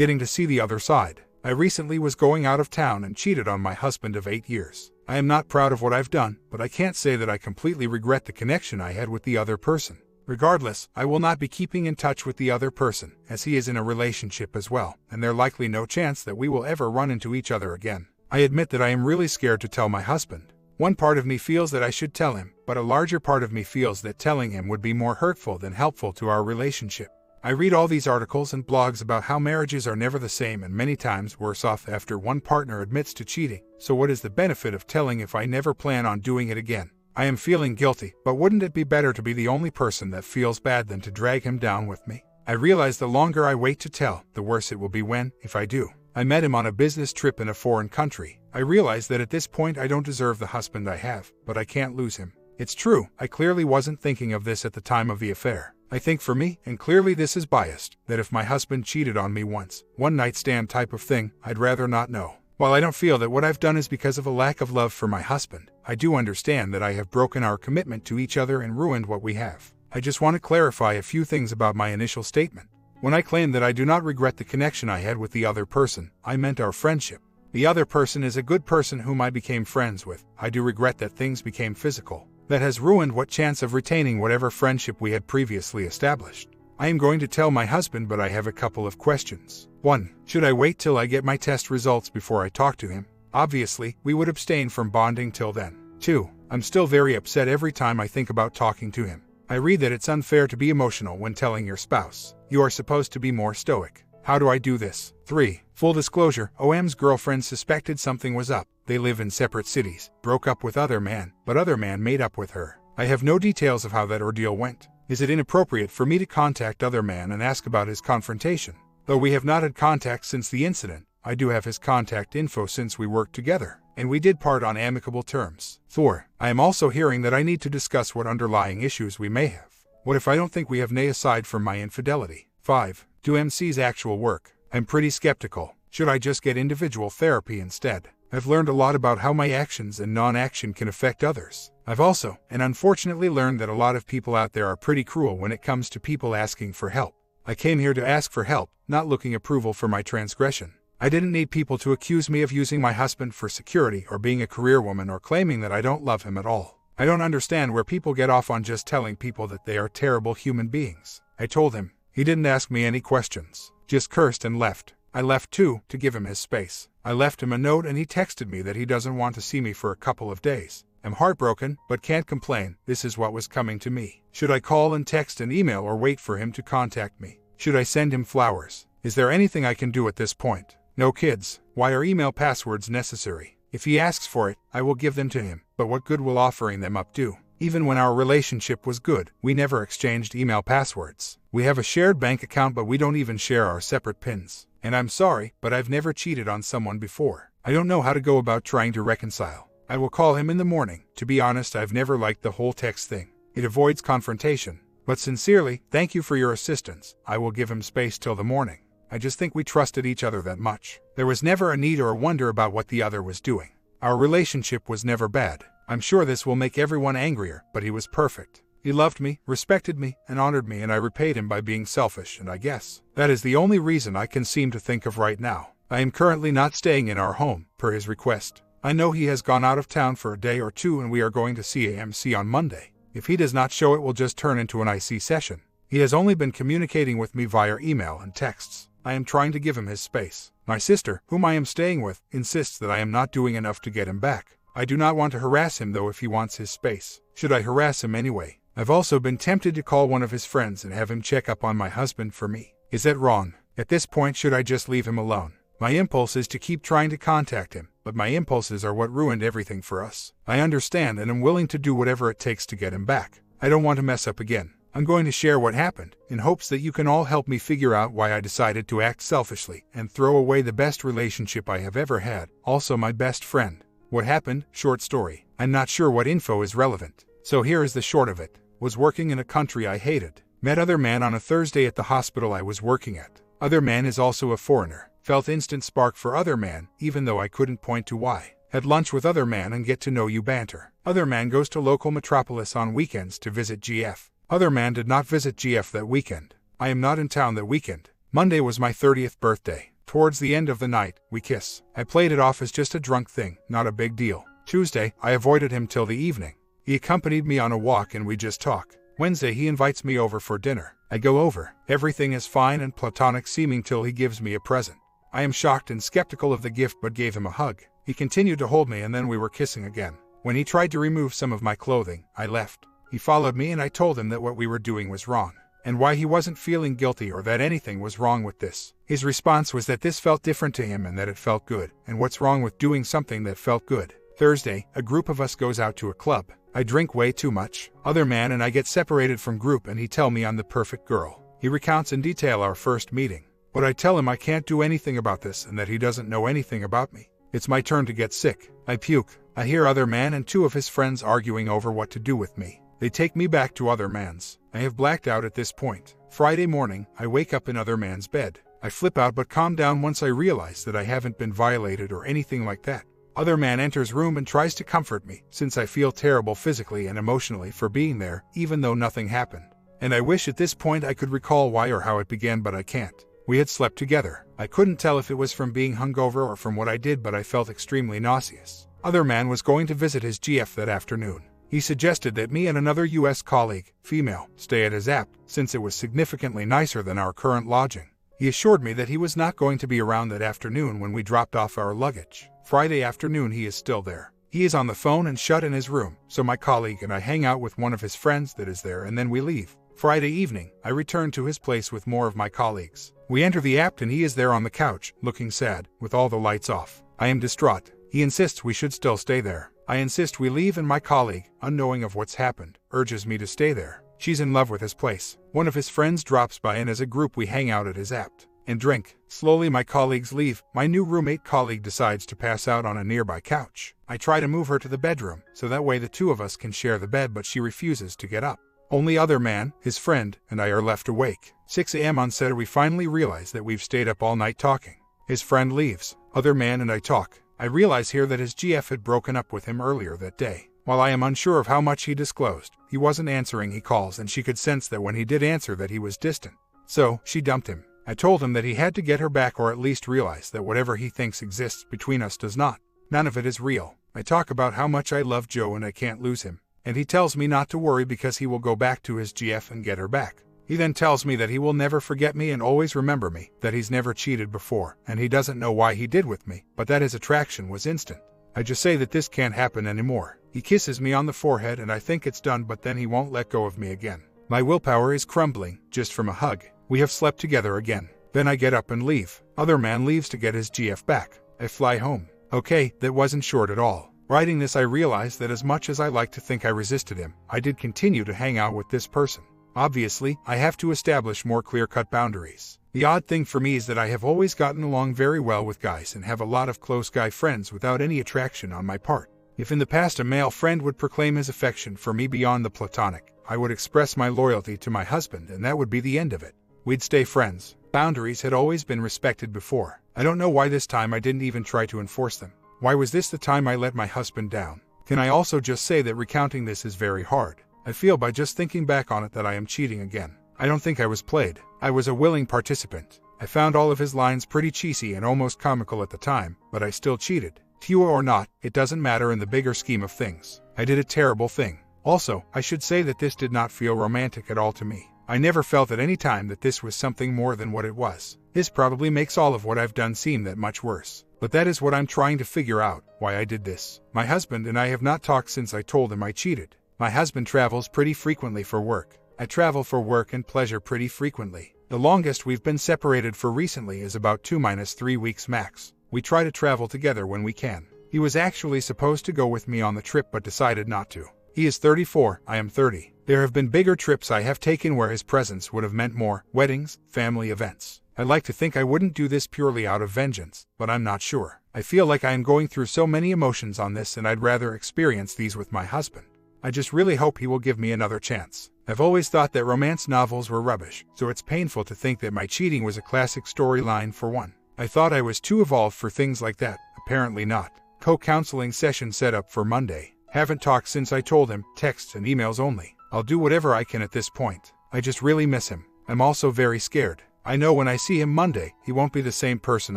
getting to see the other side. I recently was going out of town and cheated on my husband of 8 years. I am not proud of what I've done, but I can't say that I completely regret the connection I had with the other person. Regardless, I will not be keeping in touch with the other person, as he is in a relationship as well, and there's likely no chance that we will ever run into each other again. I admit that I am really scared to tell my husband. One part of me feels that I should tell him, but a larger part of me feels that telling him would be more hurtful than helpful to our relationship. I read all these articles and blogs about how marriages are never the same and many times worse off after one partner admits to cheating. So what is the benefit of telling if I never plan on doing it again? I am feeling guilty, but wouldn't it be better to be the only person that feels bad than to drag him down with me? I realize the longer I wait to tell, the worse it will be when, if I do. I met him on a business trip in a foreign country. I realize that at this point I don't deserve the husband I have, but I can't lose him. It's true, I clearly wasn't thinking of this at the time of the affair. I think for me, and clearly this is biased, that if my husband cheated on me once, one night stand type of thing, I'd rather not know. While I don't feel that what I've done is because of a lack of love for my husband, I do understand that I have broken our commitment to each other and ruined what we have. I just want to clarify a few things about my initial statement. When I claimed that I do not regret the connection I had with the other person, I meant our friendship. The other person is a good person whom I became friends with. I do regret that things became physical. That has ruined what chance of retaining whatever friendship we had previously established. I am going to tell my husband, but I have a couple of questions. 1. Should I wait till I get my test results before I talk to him? Obviously, we would abstain from bonding till then. 2. I'm still very upset every time I think about talking to him. I read that it's unfair to be emotional when telling your spouse. You are supposed to be more stoic. How do I do this? 3. Full disclosure, OM's girlfriend suspected something was up. They live in separate cities, broke up with other man, but other man made up with her. I have no details of how that ordeal went. Is it inappropriate for me to contact other man and ask about his confrontation? Though we have not had contact since the incident, I do have his contact info since we worked together, and we did part on amicable terms. 4. I am also hearing that I need to discuss what underlying issues we may have. What if I don't think we have nay aside from my infidelity? 5. Do MC's actual work? I'm pretty skeptical. Should I just get individual therapy instead? I've learned a lot about how my actions and non-action can affect others. I've also, and unfortunately, learned that a lot of people out there are pretty cruel when it comes to people asking for help. I came here to ask for help, not looking approval for my transgression. I didn't need people to accuse me of using my husband for security or being a career woman or claiming that I don't love him at all. I don't understand where people get off on just telling people that they are terrible human beings. I told him. He didn't ask me any questions, just cursed and left. I left too, to give him his space. I left him a note and he texted me that he doesn't want to see me for a couple of days. I'm heartbroken, but can't complain. This is what was coming to me. Should I call and text and email or wait for him to contact me? Should I send him flowers? Is there anything I can do at this point? No kids. Why are email passwords necessary? If he asks for it, I will give them to him, but what good will offering them up do? Even when our relationship was good, we never exchanged email passwords. We have a shared bank account, but we don't even share our separate PINs. And I'm sorry, but I've never cheated on someone before. I don't know how to go about trying to reconcile. I will call him in the morning. To be honest, I've never liked the whole text thing. It avoids confrontation. But sincerely, thank you for your assistance. I will give him space till the morning. I just think we trusted each other that much. There was never a need or a wonder about what the other was doing. Our relationship was never bad. I'm sure this will make everyone angrier, but he was perfect. He loved me, respected me, and honored me, and I repaid him by being selfish, and I guess that is the only reason I can seem to think of right now. I am currently not staying in our home, per his request. I know he has gone out of town for a day or two, and we are going to see AMC on Monday. If he does not show, it will just turn into an IC session. He has only been communicating with me via email and texts. I am trying to give him his space. My sister, whom I am staying with, insists that I am not doing enough to get him back. I do not want to harass him though if he wants his space. Should I harass him anyway? I've also been tempted to call one of his friends and have him check up on my husband for me. Is that wrong? At this point, should I just leave him alone? My impulse is to keep trying to contact him, but my impulses are what ruined everything for us. I understand and am willing to do whatever it takes to get him back. I don't want to mess up again. I'm going to share what happened, in hopes that you can all help me figure out why I decided to act selfishly and throw away the best relationship I have ever had, also my best friend. What happened? Short story. I'm not sure what info is relevant. So here is the short of it. Was working in a country I hated. Met other man on a Thursday at the hospital I was working at. Other man is also a foreigner. Felt instant spark for other man, even though I couldn't point to why. Had lunch with other man and get to know you banter. Other man goes to local metropolis on weekends to visit GF. Other man did not visit GF that weekend. I am not in town that weekend. Monday was my 30th birthday. Towards the end of the night, we kiss. I played it off as just a drunk thing, not a big deal. Tuesday, I avoided him till the evening. He accompanied me on a walk and we just talk. Wednesday, he invites me over for dinner. I go over. Everything is fine and platonic seeming till he gives me a present. I am shocked and skeptical of the gift but gave him a hug. He continued to hold me and then we were kissing again. When he tried to remove some of my clothing, I left. He followed me and I told him that what we were doing was wrong, and why he wasn't feeling guilty or that anything was wrong with this. His response was that this felt different to him and that it felt good, and what's wrong with doing something that felt good. Thursday, a group of us goes out to a club. I drink way too much. Other man and I get separated from group and he tell me I'm the perfect girl. He recounts in detail our first meeting. But I tell him I can't do anything about this and that he doesn't know anything about me. It's my turn to get sick. I puke. I hear other man and two of his friends arguing over what to do with me. They take me back to other man's. I have blacked out at this point. Friday morning, I wake up in other man's bed. I flip out but calm down once I realize that I haven't been violated or anything like that. Other man enters room and tries to comfort me, since I feel terrible physically and emotionally for being there, even though nothing happened. And I wish at this point I could recall why or how it began, but I can't. We had slept together. I couldn't tell if it was from being hungover or from what I did, but I felt extremely nauseous. Other man was going to visit his GF that afternoon. He suggested that me and another US colleague, female, stay at his app, since it was significantly nicer than our current lodging. He assured me that he was not going to be around that afternoon when we dropped off our luggage. Friday afternoon he is still there. He is on the phone and shut in his room, so my colleague and I hang out with one of his friends that is there and then we leave. Friday evening, I return to his place with more of my colleagues. We enter the app and he is there on the couch, looking sad, with all the lights off. I am distraught. He insists we should still stay there. I insist we leave and my colleague, unknowing of what's happened, urges me to stay there. She's in love with his place. One of his friends drops by and as a group we hang out at his app and drink. Slowly my colleagues leave. My new roommate colleague decides to pass out on a nearby couch. I try to move her to the bedroom, so that way the two of us can share the bed, but she refuses to get up. Only other man, his friend, and I are left awake. 6 a.m. on Saturday we finally realize that we've stayed up all night talking. His friend leaves. Other man and I talk. I realize here that his GF had broken up with him earlier that day. While I am unsure of how much he disclosed, he wasn't answering he calls and she could sense that when he did answer that he was distant. So, she dumped him. I told him that he had to get her back or at least realize that whatever he thinks exists between us does not. None of it is real. I talk about how much I love Joe and I can't lose him. And he tells me not to worry because he will go back to his GF and get her back. He then tells me that he will never forget me and always remember me, that he's never cheated before, and he doesn't know why he did with me, but that his attraction was instant. I just say that this can't happen anymore. He kisses me on the forehead and I think it's done, but then he won't let go of me again. My willpower is crumbling, just from a hug. We have slept together again. Then I get up and leave. Other man leaves to get his GF back. I fly home. Okay, that wasn't short at all. Writing this I realized that as much as I like to think I resisted him, I did continue to hang out with this person. Obviously, I have to establish more clear-cut boundaries. The odd thing for me is that I have always gotten along very well with guys and have a lot of close guy friends without any attraction on my part. If in the past a male friend would proclaim his affection for me beyond the platonic, I would express my loyalty to my husband and that would be the end of it. We'd stay friends. Boundaries had always been respected before. I don't know why this time I didn't even try to enforce them. Why was this the time I let my husband down? Can I also just say that recounting this is very hard? I feel by just thinking back on it that I am cheating again. I don't think I was played. I was a willing participant. I found all of his lines pretty cheesy and almost comical at the time, but I still cheated. Pure or not, it doesn't matter in the bigger scheme of things. I did a terrible thing. Also, I should say that this did not feel romantic at all to me. I never felt at any time that this was something more than what it was. This probably makes all of what I've done seem that much worse. But that is what I'm trying to figure out, why I did this. My husband and I have not talked since I told him I cheated. My husband travels pretty frequently for work. I travel for work and pleasure pretty frequently. The longest we've been separated for recently is about 2-3 weeks max. We try to travel together when we can. He was actually supposed to go with me on the trip but decided not to. He is 34, I am 30. There have been bigger trips I have taken where his presence would have meant more: weddings, family events. I like to think I wouldn't do this purely out of vengeance, but I'm not sure. I feel like I am going through so many emotions on this and I'd rather experience these with my husband. I just really hope he will give me another chance. I've always thought that romance novels were rubbish, so it's painful to think that my cheating was a classic storyline for one. I thought I was too evolved for things like that, apparently not. Co-counseling session set up for Monday. Haven't talked since I told him, texts and emails only. I'll do whatever I can at this point. I just really miss him. I'm also very scared. I know when I see him Monday, he won't be the same person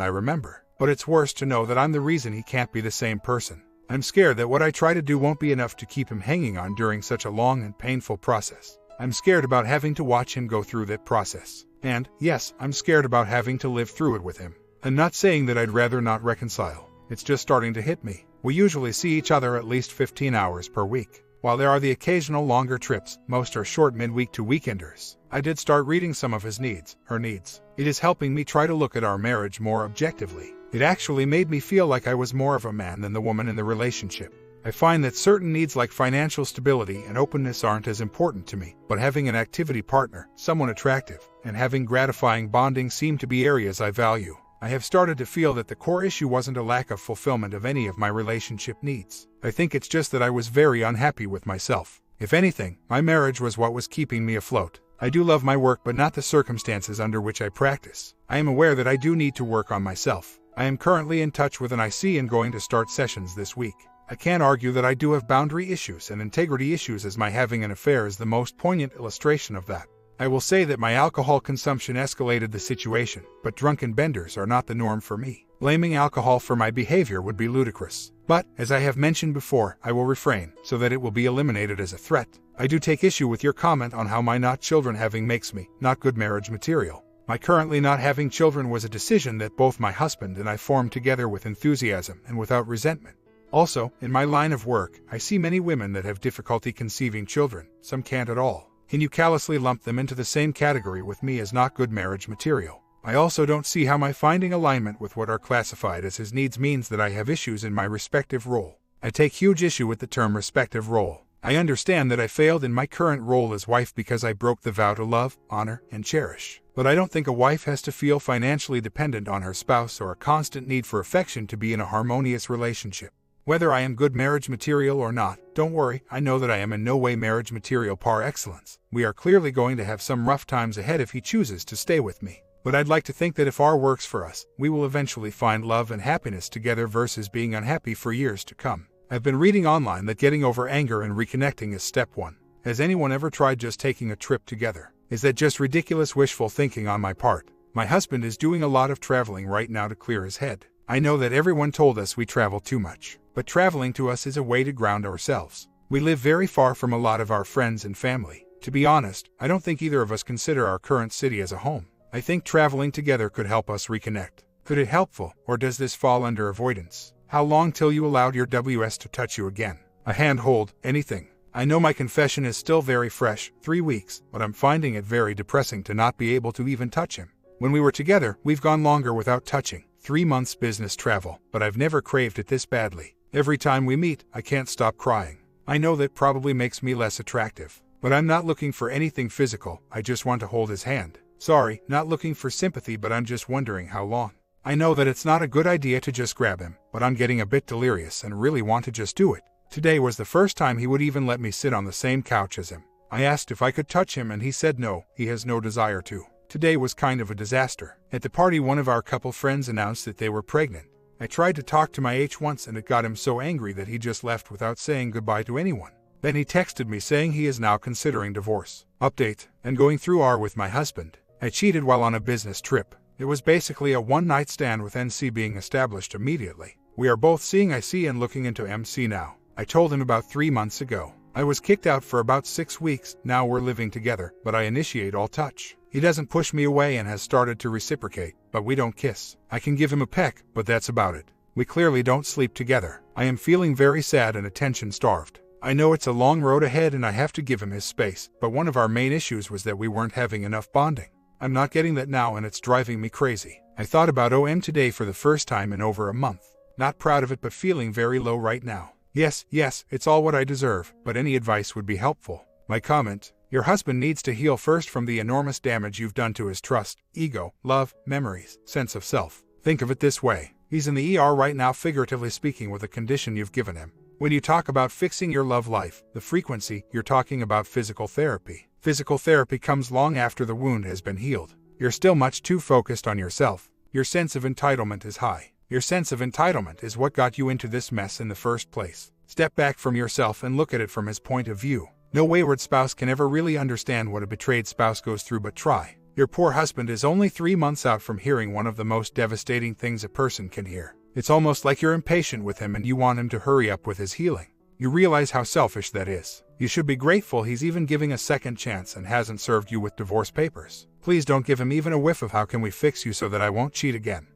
I remember. But it's worse to know that I'm the reason he can't be the same person. I'm scared that what I try to do won't be enough to keep him hanging on during such a long and painful process. I'm scared about having to watch him go through that process. And, yes, I'm scared about having to live through it with him. I'm not saying that I'd rather not reconcile. It's just starting to hit me. We usually see each other at least 15 hours per week. While there are the occasional longer trips, most are short midweek to weekenders. I did start reading some of his needs, her needs. It is helping me try to look at our marriage more objectively. It actually made me feel like I was more of a man than the woman in the relationship. I find that certain needs like financial stability and openness aren't as important to me, but having an activity partner, someone attractive, and having gratifying bonding seem to be areas I value. I have started to feel that the core issue wasn't a lack of fulfillment of any of my relationship needs. I think it's just that I was very unhappy with myself. If anything, my marriage was what was keeping me afloat. I do love my work, but not the circumstances under which I practice. I am aware that I do need to work on myself. I am currently in touch with an IC and going to start sessions this week. I can't argue that I do have boundary issues and integrity issues, as my having an affair is the most poignant illustration of that. I will say that my alcohol consumption escalated the situation, but drunken benders are not the norm for me. Blaming alcohol for my behavior would be ludicrous. But, as I have mentioned before, I will refrain, so that it will be eliminated as a threat. I do take issue with your comment on how my not children having makes me not good marriage material. My currently not having children was a decision that both my husband and I formed together with enthusiasm and without resentment. Also, in my line of work, I see many women that have difficulty conceiving children. Some can't at all. Can you callously lump them into the same category with me as not good marriage material? I also don't see how my finding alignment with what are classified as his needs means that I have issues in my respective role. I take huge issue with the term respective role. I understand that I failed in my current role as wife because I broke the vow to love, honor, and cherish. But I don't think a wife has to feel financially dependent on her spouse or a constant need for affection to be in a harmonious relationship. Whether I am good marriage material or not, don't worry, I know that I am in no way marriage material par excellence. We are clearly going to have some rough times ahead if he chooses to stay with me. But I'd like to think that if R works for us, we will eventually find love and happiness together versus being unhappy for years to come. I've been reading online that getting over anger and reconnecting is step one. Has anyone ever tried just taking a trip together? Is that just ridiculous wishful thinking on my part? My husband is doing a lot of traveling right now to clear his head. I know that everyone told us we travel too much, but traveling to us is a way to ground ourselves. We live very far from a lot of our friends and family. To be honest, I don't think either of us consider our current city as a home. I think traveling together could help us reconnect. Could it helpful, or does this fall under avoidance? How long till you allowed your WS to touch you again? A handhold, anything. I know my confession is still very fresh, 3 weeks, but I'm finding it very depressing to not be able to even touch him. When we were together, we've gone longer without touching. 3 months business travel, but I've never craved it this badly. Every time we meet, I can't stop crying. I know that probably makes me less attractive, but I'm not looking for anything physical, I just want to hold his hand. Sorry, not looking for sympathy, but I'm just wondering how long. I know that it's not a good idea to just grab him, but I'm getting a bit delirious and really want to just do it. Today was the first time he would even let me sit on the same couch as him. I asked if I could touch him and he said no, he has no desire to. Today was kind of a disaster. At the party, one of our couple friends announced that they were pregnant. I tried to talk to my H once and it got him so angry that he just left without saying goodbye to anyone. Then he texted me saying he is now considering divorce. Update, and going through R with my husband. I cheated while on a business trip. It was basically a one-night stand with NC being established immediately. We are both seeing IC and looking into MC now. I told him about 3 months ago. I was kicked out for about 6 weeks, now we're living together, but I initiate all touch. He doesn't push me away and has started to reciprocate, but we don't kiss. I can give him a peck, but that's about it. We clearly don't sleep together. I am feeling very sad and attention-starved. I know it's a long road ahead and I have to give him his space, but one of our main issues was that we weren't having enough bonding. I'm not getting that now and it's driving me crazy. I thought about OM today for the first time in over a month. Not proud of it, but feeling very low right now. Yes, it's all what I deserve, but any advice would be helpful. My comment: your husband needs to heal first from the enormous damage you've done to his trust, ego, love, memories, sense of self. Think of it this way. He's in the ER right now, figuratively speaking, with a condition you've given him. When you talk about fixing your love life, the frequency, you're talking about physical therapy. Physical therapy comes long after the wound has been healed. You're still much too focused on yourself. Your sense of entitlement is high. Your sense of entitlement is what got you into this mess in the first place. Step back from yourself and look at it from his point of view. No wayward spouse can ever really understand what a betrayed spouse goes through, but try. Your poor husband is only 3 months out from hearing one of the most devastating things a person can hear. It's almost like you're impatient with him and you want him to hurry up with his healing. You realize how selfish that is. You should be grateful he's even giving a second chance and hasn't served you with divorce papers. Please don't give him even a whiff of how can we fix you so that I won't cheat again.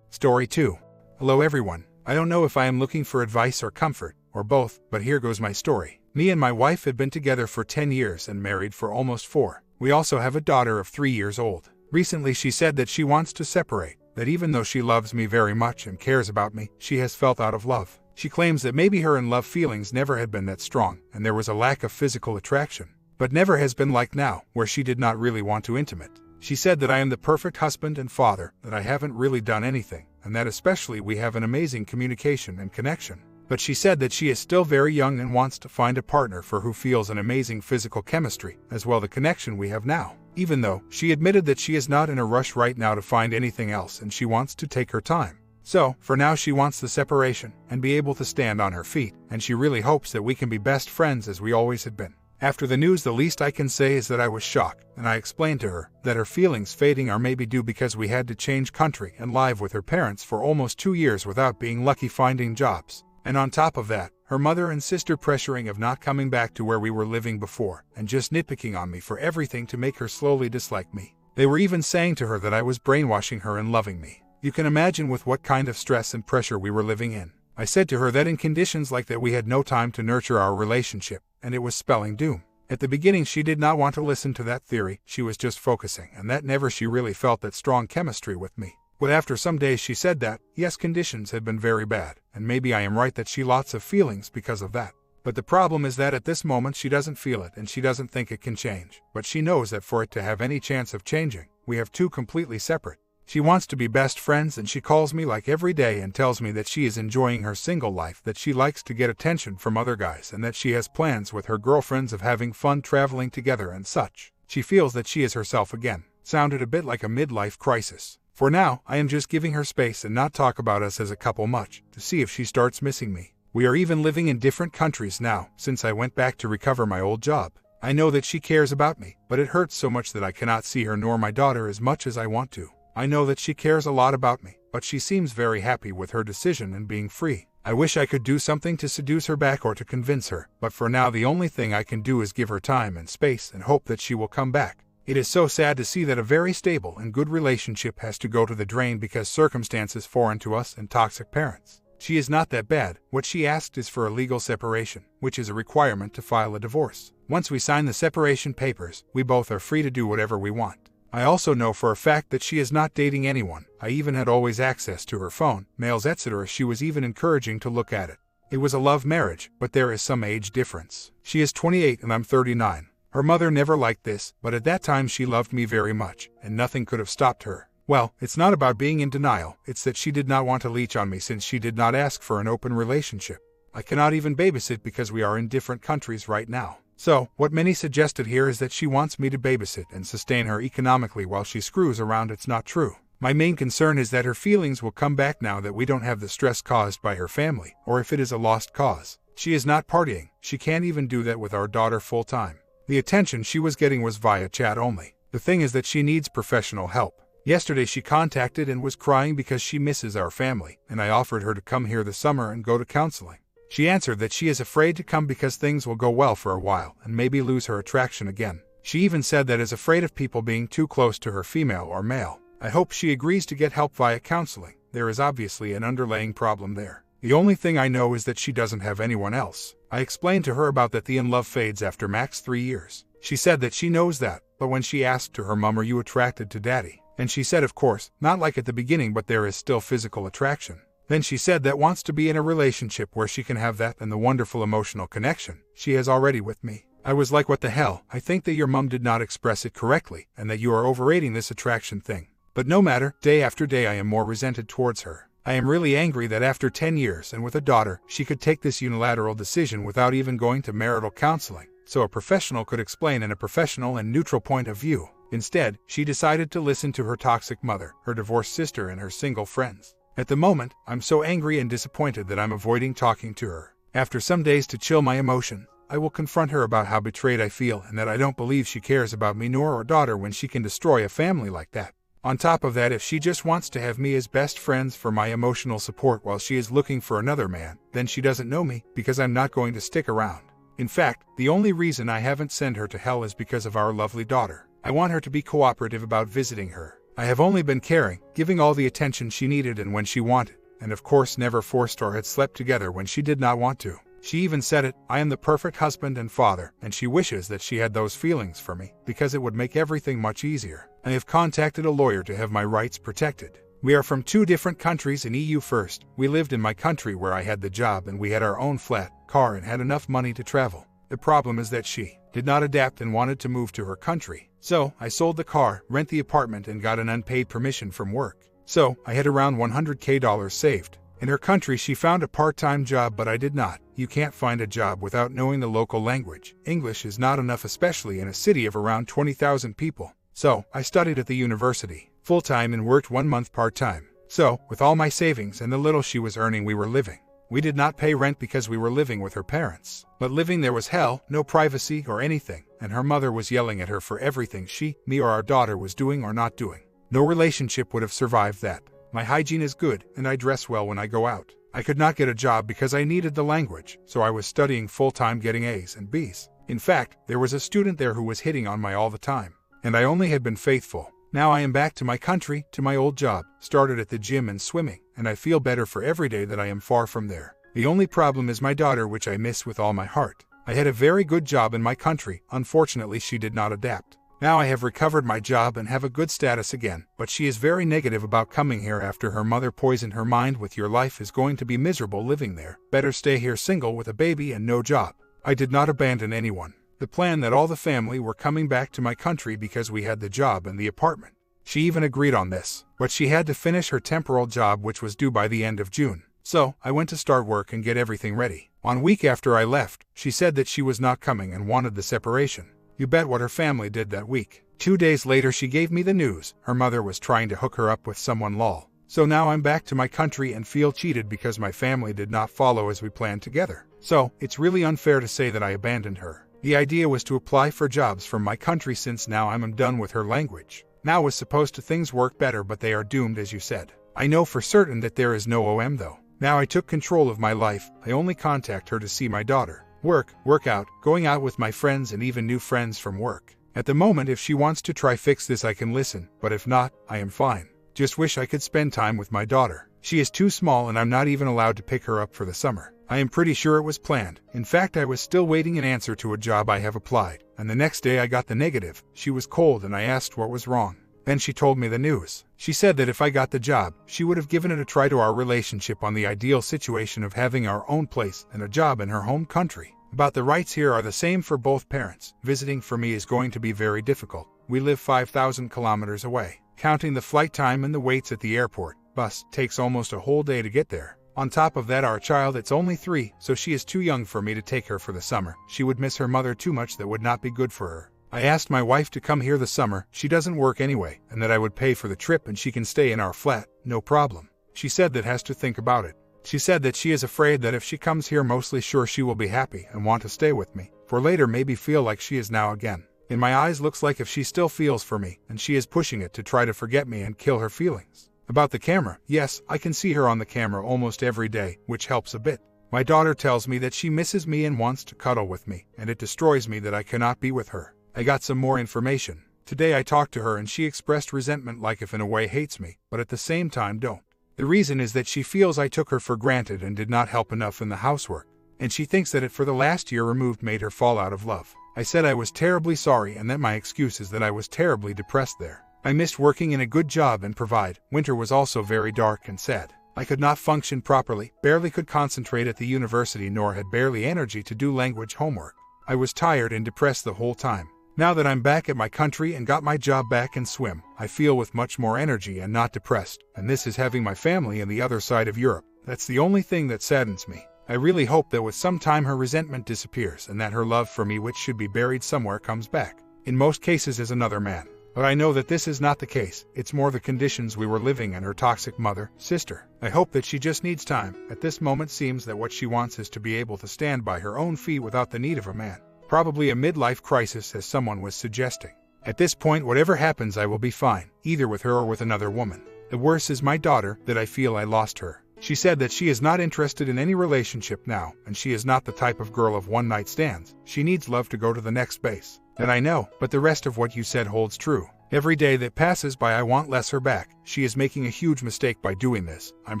Story 2. Hello everyone. I don't know if I am looking for advice or comfort, or both, but here goes my story. Me and my wife had been together for 10 years and married for almost 4. We also have a daughter of 3 years old. Recently she said that she wants to separate, that even though she loves me very much and cares about me, she has felt out of love. She claims that maybe her in love feelings never had been that strong, and there was a lack of physical attraction. But never has been like now, where she did not really want to intimate. She said that I am the perfect husband and father, that I haven't really done anything, and that especially we have an amazing communication and connection. But she said that she is still very young and wants to find a partner for who feels an amazing physical chemistry, as well the connection we have now. Even though, she admitted that she is not in a rush right now to find anything else and she wants to take her time. So, for now she wants the separation, and be able to stand on her feet, and she really hopes that we can be best friends as we always had been. After the news, the least I can say is that I was shocked, and I explained to her that her feelings fading are maybe due because we had to change country and live with her parents for almost 2 years without being lucky finding jobs. And on top of that, her mother and sister pressuring of not coming back to where we were living before, and just nitpicking on me for everything to make her slowly dislike me. They were even saying to her that I was brainwashing her and loving me. You can imagine with what kind of stress and pressure we were living in. I said to her that in conditions like that we had no time to nurture our relationship, and it was spelling doom. At the beginning she did not want to listen to that theory, she was just focusing, and that never she really felt that strong chemistry with me. But after some days she said that, yes, conditions had been very bad, and maybe I am right that she lots of feelings because of that. But the problem is that at this moment she doesn't feel it and she doesn't think it can change. But she knows that for it to have any chance of changing, we have two completely separate. She wants to be best friends and she calls me like every day and tells me that she is enjoying her single life, that she likes to get attention from other guys and that she has plans with her girlfriends of having fun traveling together and such. She feels that she is herself again. Sounded a bit like a midlife crisis. For now, I am just giving her space and not talk about us as a couple much, to see if she starts missing me. We are even living in different countries now, since I went back to recover my old job. I know that she cares about me, but it hurts so much that I cannot see her nor my daughter as much as I want to. I know that she cares a lot about me, but she seems very happy with her decision and being free. I wish I could do something to seduce her back or to convince her, but for now the only thing I can do is give her time and space and hope that she will come back. It is so sad to see that a very stable and good relationship has to go to the drain because circumstances foreign to us and toxic parents. She is not that bad. What she asked is for a legal separation, which is a requirement to file a divorce. Once we sign the separation papers, we both are free to do whatever we want. I also know for a fact that she is not dating anyone. I even had always access to her phone, mails, etc. She was even encouraging to look at it. It was a love marriage, but there is some age difference. She is 28 and I'm 39. Her mother never liked this, but at that time she loved me very much, and nothing could have stopped her. Well, it's not about being in denial, it's that she did not want to leech on me since she did not ask for an open relationship. I cannot even babysit because we are in different countries right now. So, what many suggested here is that she wants me to babysit and sustain her economically while she screws around. It's not true. My main concern is that her feelings will come back now that we don't have the stress caused by her family, or if it is a lost cause. She is not partying, she can't even do that with our daughter full time. The attention she was getting was via chat only. The thing is that she needs professional help. Yesterday she contacted and was crying because she misses our family, and I offered her to come here this summer and go to counseling. She answered that she is afraid to come because things will go well for a while and maybe lose her attraction again. She even said that is afraid of people being too close to her, female or male. I hope she agrees to get help via counseling. There is obviously an underlying problem there. The only thing I know is that she doesn't have anyone else. I explained to her about that the in love fades after max 3 years. She said that she knows that, but when she asked to her mom, "Are you attracted to daddy?" And she said of course, not like at the beginning, but there is still physical attraction. Then she said that wants to be in a relationship where she can have that and the wonderful emotional connection she has already with me. I was like, what the hell? I think that your mom did not express it correctly and that you are overrating this attraction thing. But no matter, day after day I am more resented towards her. I am really angry that after 10 years and with a daughter, she could take this unilateral decision without even going to marital counseling, so a professional could explain in a professional and neutral point of view. Instead, she decided to listen to her toxic mother, her divorced sister, and her single friends. At the moment, I'm so angry and disappointed that I'm avoiding talking to her. After some days to chill my emotion, I will confront her about how betrayed I feel and that I don't believe she cares about me nor our daughter when she can destroy a family like that. On top of that, if she just wants to have me as best friends for my emotional support while she is looking for another man, then she doesn't know me, because I'm not going to stick around. In fact, the only reason I haven't sent her to hell is because of our lovely daughter. I want her to be cooperative about visiting her. I have only been caring, giving all the attention she needed and when she wanted, and of course never forced or had slept together when she did not want to. She even said it, I am the perfect husband and father, and she wishes that she had those feelings for me, because it would make everything much easier. I have contacted a lawyer to have my rights protected. We are from 2 different countries in EU. First, we lived in my country where I had the job and we had our own flat, car and had enough money to travel. The problem is that she did not adapt and wanted to move to her country. So, I sold the car, rent the apartment and got an unpaid permission from work. So, I had around $100K saved. In her country she found a part-time job, but I did not. You can't find a job without knowing the local language. English is not enough, especially in a city of around 20,000 people. So, I studied at the university, full-time, and worked 1 month part-time. So, with all my savings and the little she was earning, we were living. We did not pay rent because we were living with her parents. But living there was hell, no privacy or anything, and her mother was yelling at her for everything she, me or our daughter was doing or not doing. No relationship would have survived that. My hygiene is good, and I dress well when I go out. I could not get a job because I needed the language, so I was studying full-time, getting A's and B's. In fact, there was a student there who was hitting on me all the time, and I only had been faithful. Now I am back to my country, to my old job, started at the gym and swimming, and I feel better for every day that I am far from there. The only problem is my daughter, which I miss with all my heart. I had a very good job in my country, unfortunately she did not adapt. Now I have recovered my job and have a good status again, but she is very negative about coming here after her mother poisoned her mind with your life is going to be miserable living there. Better stay here single with a baby and no job. I did not abandon anyone. The plan that all the family were coming back to my country because we had the job and the apartment. She even agreed on this, but she had to finish her temporal job which was due by the end of June. So, I went to start work and get everything ready. 1 week after I left, she said that she was not coming and wanted the separation. You bet what her family did that week. 2 days later she gave me the news. Her mother was trying to hook her up with someone, lol. So now I'm back to my country and feel cheated because my family did not follow as we planned together. So, it's really unfair to say that I abandoned her. The idea was to apply for jobs from my country since now I'm done with her language. Now was supposed to things work better, but they are doomed as you said. I know for certain that there is no OM though. Now I took control of my life. I only contact her to see my daughter. Work out, going out with my friends and even new friends from work. At the moment, if she wants to try fix this I can listen, but if not, I am fine. Just wish I could spend time with my daughter. She is too small and I'm not even allowed to pick her up for the summer. I am pretty sure it was planned. In fact, I was still waiting an answer to a job I have applied, and the next day I got the negative. She was cold and I asked what was wrong. Then she told me the news. She said that if I got the job, she would have given it a try to our relationship on the ideal situation of having our own place and a job in her home country. About the rights here are the same for both parents. Visiting for me is going to be very difficult. We live 5,000 kilometers away. Counting the flight time and the waits at the airport, bus takes almost a whole day to get there. On top of that, our child, it's only 3, so she is too young for me to take her for the summer. She would miss her mother too much. That would not be good for her. I asked my wife to come here the summer. She doesn't work anyway, and that I would pay for the trip and she can stay in our flat, no problem. She said that has to think about it. She said that she is afraid that if she comes here, mostly sure she will be happy and want to stay with me, for later maybe feel like she is now again. In my eyes looks like if she still feels for me, and she is pushing it to try to forget me and kill her feelings. About the camera, yes, I can see her on the camera almost every day, which helps a bit. My daughter tells me that she misses me and wants to cuddle with me, and it destroys me that I cannot be with her. I got some more information. Today I talked to her and she expressed resentment, like if in a way hates me, but at the same time don't. The reason is that she feels I took her for granted and did not help enough in the housework, and she thinks that it for the last year removed made her fall out of love. I said I was terribly sorry and that my excuse is that I was terribly depressed there. I missed working in a good job and provide. Winter was also very dark and sad. I could not function properly, barely could concentrate at the university, nor had barely energy to do language homework. I was tired and depressed the whole time. Now that I'm back at my country and got my job back and swim, I feel with much more energy and not depressed, and this is having my family on the other side of Europe. That's the only thing that saddens me. I really hope that with some time her resentment disappears and that her love for me, which should be buried somewhere, comes back. In most cases as another man. But I know that this is not the case. It's more the conditions we were living and her toxic mother, sister. I hope that she just needs time. At this moment seems that what she wants is to be able to stand by her own feet without the need of a man. Probably a midlife crisis, as someone was suggesting. At this point, whatever happens, I will be fine, either with her or with another woman. The worst is my daughter, that I feel I lost her. She said that she is not interested in any relationship now, and she is not the type of girl of one-night stands. She needs love to go to the next base. That I know, but the rest of what you said holds true. Every day that passes by I want less her back. She is making a huge mistake by doing this. I'm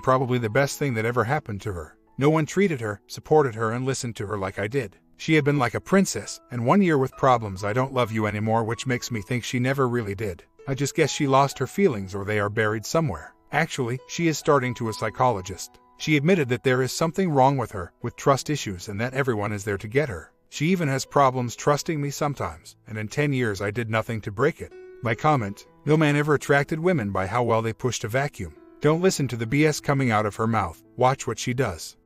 probably the best thing that ever happened to her. No one treated her, supported her, and listened to her like I did. She had been like a princess, and 1 year with problems. I don't love you anymore, which makes me think she never really did. I just guess she lost her feelings, or they are buried somewhere. Actually, she is starting to a psychologist. She admitted that there is something wrong with her, with trust issues, and that everyone is there to get her. She even has problems trusting me sometimes, and in 10 years I did nothing to break it. My comment: no man ever attracted women by how well they pushed a vacuum. Don't listen to the BS coming out of her mouth. Watch what she does.